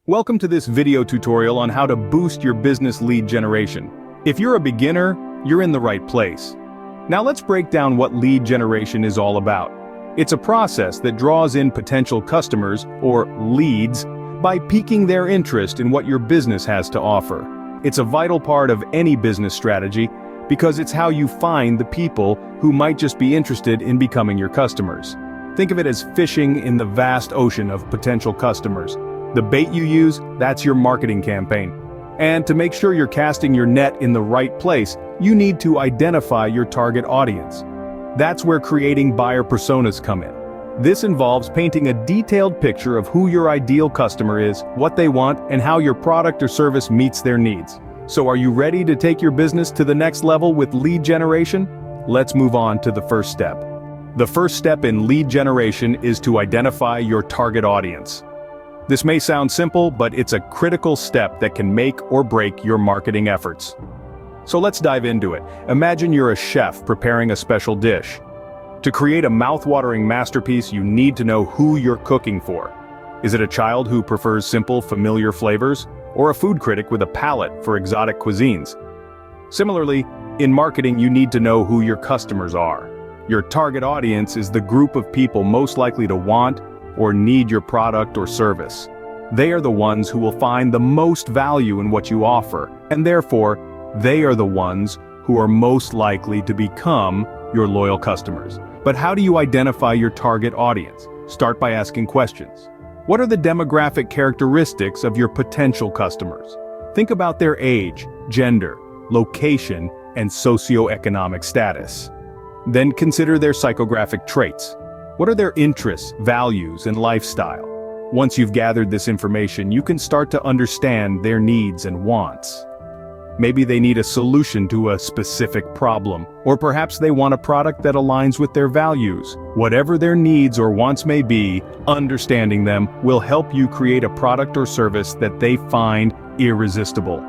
Welcome to this video tutorial on how to boost your business lead generation. If you're a beginner, you're in the right place. Now let's break down what lead generation is all about. It's a process that draws in potential customers, or leads, by piquing their interest in what your business has to offer. It's a vital part of any business strategy because it's how you find the people who might just be interested in becoming your customers. Think of it as fishing in the vast ocean of potential customers. The bait you use, that's your marketing campaign. And to make sure you're casting your net in the right place, you need to identify your target audience. That's where creating buyer personas come in. This involves painting a detailed picture of who your ideal customer is, what they want, and how your product or service meets their needs. So are you ready to take your business to the next level with lead generation? Let's move on to the first step. The first step in lead generation is to identify your target audience. This may sound simple, but it's a critical step that can make or break your marketing efforts. So let's dive into it. Imagine you're a chef preparing a special dish. To create a mouth-watering masterpiece, you need to know who you're cooking for. Is it a child who prefers simple, familiar flavors, or a food critic with a palate for exotic cuisines? Similarly, in marketing, you need to know who your customers are. Your target audience is the group of people most likely to want or need your product or service. They are the ones who will find the most value in what you offer, and therefore, they are the ones who are most likely to become your loyal customers. But how do you identify your target audience? Start by asking questions. What are the demographic characteristics of your potential customers? Think about their age, gender, location, and socioeconomic status. Then consider their psychographic traits. What are their interests, values, and lifestyle? Once you've gathered this information, you can start to understand their needs and wants. Maybe they need a solution to a specific problem, or perhaps they want a product that aligns with their values. Whatever their needs or wants may be, understanding them will help you create a product or service that they find irresistible.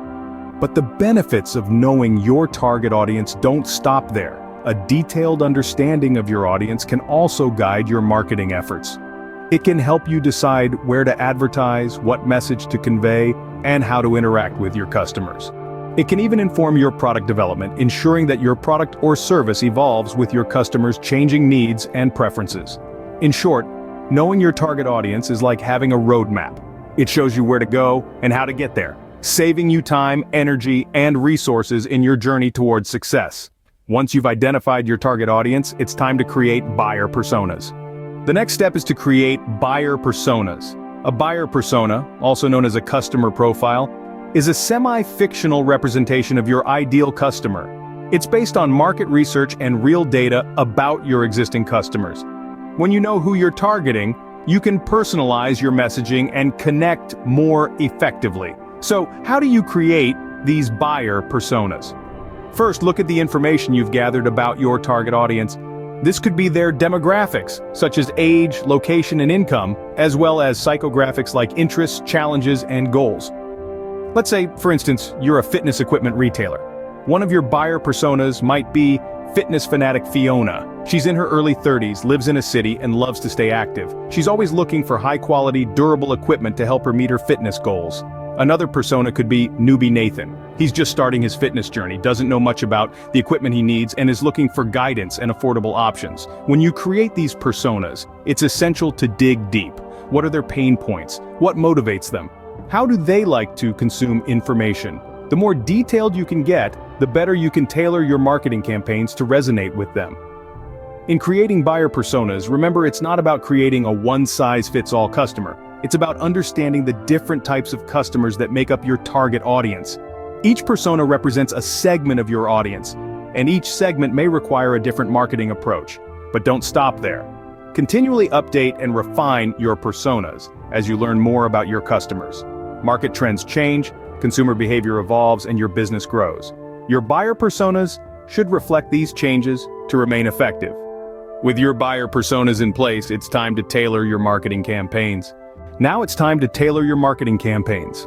But the benefits of knowing your target audience don't stop there. A detailed understanding of your audience can also guide your marketing efforts. It can help you decide where to advertise, what message to convey, and how to interact with your customers. It can even inform your product development, ensuring that your product or service evolves with your customers' changing needs and preferences. In short, knowing your target audience is like having a roadmap. It shows you where to go and how to get there, saving you time, energy, and resources in your journey towards success. Once you've identified your target audience, it's time to create buyer personas. The next step is to create buyer personas. A buyer persona, also known as a customer profile, is a semi-fictional representation of your ideal customer. It's based on market research and real data about your existing customers. When you know who you're targeting, you can personalize your messaging and connect more effectively. So, how do you create these buyer personas? First, look at the information you've gathered about your target audience. This could be their demographics, such as age, location, and income, as well as psychographics like interests, challenges, and goals. Let's say, for instance, you're a fitness equipment retailer. One of your buyer personas might be fitness fanatic Fiona. She's in her early 30s, lives in a city, and loves to stay active. She's always looking for high-quality, durable equipment to help her meet her fitness goals. Another persona could be newbie Nathan. He's just starting his fitness journey, doesn't know much about the equipment he needs, and is looking for guidance and affordable options. When you create these personas, it's essential to dig deep. What are their pain points? What motivates them? How do they like to consume information? The more detailed you can get, the better you can tailor your marketing campaigns to resonate with them. In creating buyer personas, remember it's not about creating a one-size-fits-all customer. It's about understanding the different types of customers that make up your target audience. Each persona represents a segment of your audience, and each segment may require a different marketing approach. But don't stop there. Continually update and refine your personas as you learn more about your customers. Market trends change, consumer behavior evolves, and your business grows. Your buyer personas should reflect these changes to remain effective. With your buyer personas in place, it's time to tailor your marketing campaigns. Now it's time to tailor your marketing campaigns.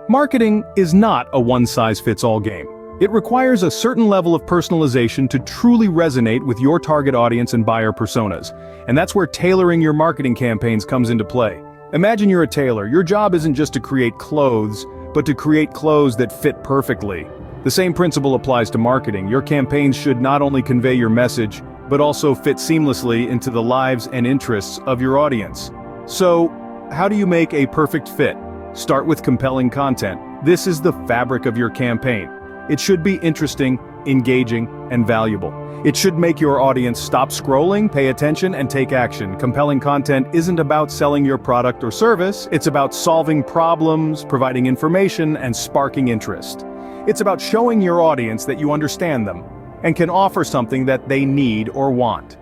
Marketing is not a one-size-fits-all game. It requires a certain level of personalization to truly resonate with your target audience and buyer personas. And that's where tailoring your marketing campaigns comes into play. Imagine you're a tailor. Your job isn't just to create clothes, but to create clothes that fit perfectly. The same principle applies to marketing. Your campaigns should not only convey your message, but also fit seamlessly into the lives and interests of your audience. So, how do you make a perfect fit? Start with compelling content. This is the fabric of your campaign. It should be interesting, engaging, and valuable. It should make your audience stop scrolling, pay attention, and take action. Compelling content isn't about selling your product or service, it's about solving problems, providing information, and sparking interest. It's about showing your audience that you understand them and can offer something that they need or want.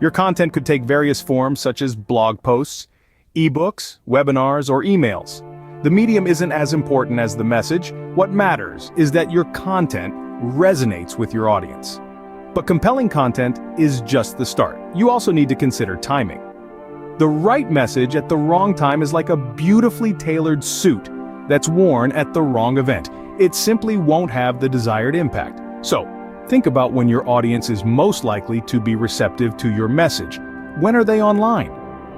Your content could take various forms such as blog posts, ebooks, webinars, or emails. The medium isn't as important as the message. What matters is that your content resonates with your audience. But compelling content is just the start. You also need to consider timing. The right message at the wrong time is like a beautifully tailored suit that's worn at the wrong event. It simply won't have the desired impact. So, think about when your audience is most likely to be receptive to your message. When are they online?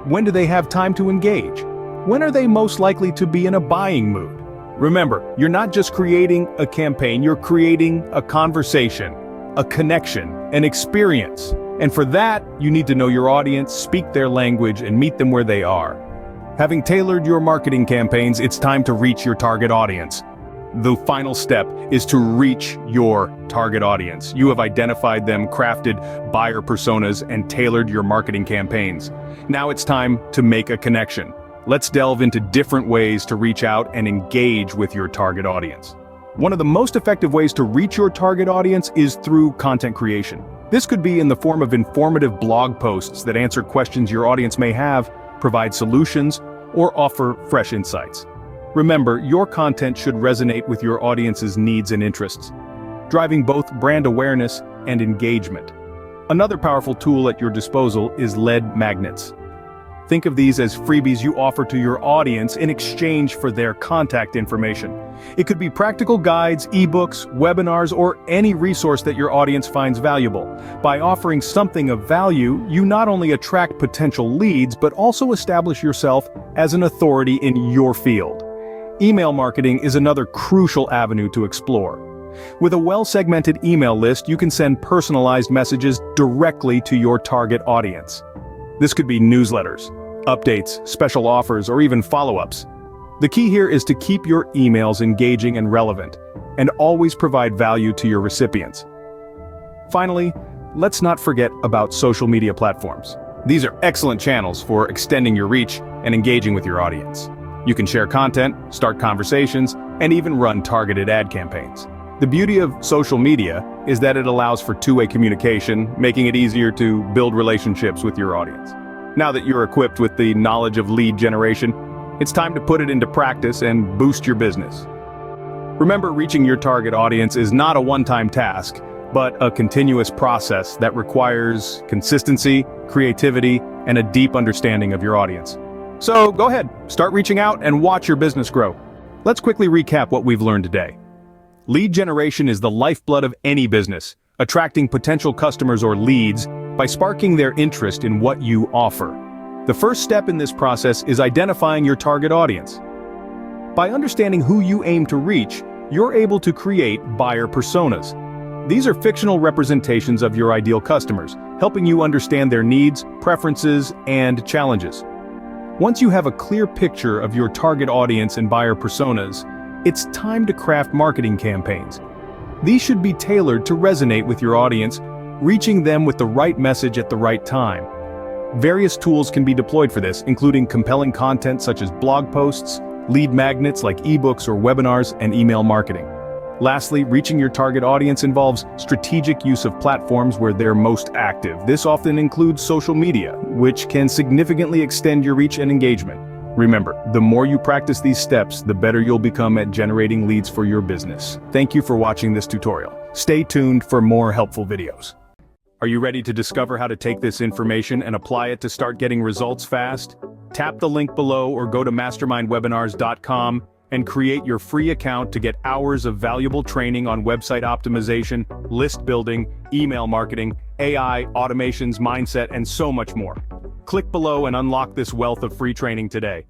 When do they have time to engage? When are they most likely to be in a buying mood? Remember, you're not just creating a campaign, you're creating a conversation, a connection, an experience. And for that, you need to know your audience, speak their language, and meet them where they are. Having tailored your marketing campaigns, it's time to reach your target audience. The final step is to reach your target audience. You have identified them, crafted buyer personas, and tailored your marketing campaigns. Now it's time to make a connection. Let's delve into different ways to reach out and engage with your target audience. One of the most effective ways to reach your target audience is through content creation. This could be in the form of informative blog posts that answer questions your audience may have, provide solutions, or offer fresh insights. Remember, your content should resonate with your audience's needs and interests, driving both brand awareness and engagement. Another powerful tool at your disposal is lead magnets. Think of these as freebies you offer to your audience in exchange for their contact information. It could be practical guides, ebooks, webinars, or any resource that your audience finds valuable. By offering something of value, you not only attract potential leads, but also establish yourself as an authority in your field. Email marketing is another crucial avenue to explore. With a well-segmented email list, you can send personalized messages directly to your target audience. This could be newsletters, updates, special offers, or even follow-ups. The key here is to keep your emails engaging and relevant, and always provide value to your recipients. Finally, let's not forget about social media platforms. These are excellent channels for extending your reach and engaging with your audience. You can share content, start conversations, and even run targeted ad campaigns. The beauty of social media is that it allows for two-way communication, making it easier to build relationships with your audience. Now that you're equipped with the knowledge of lead generation, it's time to put it into practice and boost your business. Remember, reaching your target audience is not a one-time task, but a continuous process that requires consistency, creativity, and a deep understanding of your audience. So go ahead, start reaching out and watch your business grow. Let's quickly recap what we've learned today. Lead generation is the lifeblood of any business, attracting potential customers or leads by sparking their interest in what you offer. The first step in this process is identifying your target audience. By understanding who you aim to reach, you're able to create buyer personas. These are fictional representations of your ideal customers, helping you understand their needs, preferences, and challenges. Once you have a clear picture of your target audience and buyer personas, it's time to craft marketing campaigns. These should be tailored to resonate with your audience, reaching them with the right message at the right time. Various tools can be deployed for this, including compelling content such as blog posts, lead magnets like ebooks or webinars, and email marketing. Lastly, reaching your target audience involves strategic use of platforms where they're most active. This often includes social media, which can significantly extend your reach and engagement. Remember, the more you practice these steps, the better you'll become at generating leads for your business. Thank you for watching this tutorial. Stay tuned for more helpful videos. Are you ready to discover how to take this information and apply it to start getting results fast? Tap the link below or go to mastermindwebinars.com and create your free account to get hours of valuable training on website optimization, list building, email marketing, AI, automations, mindset, and so much more. Click below and unlock this wealth of free training today.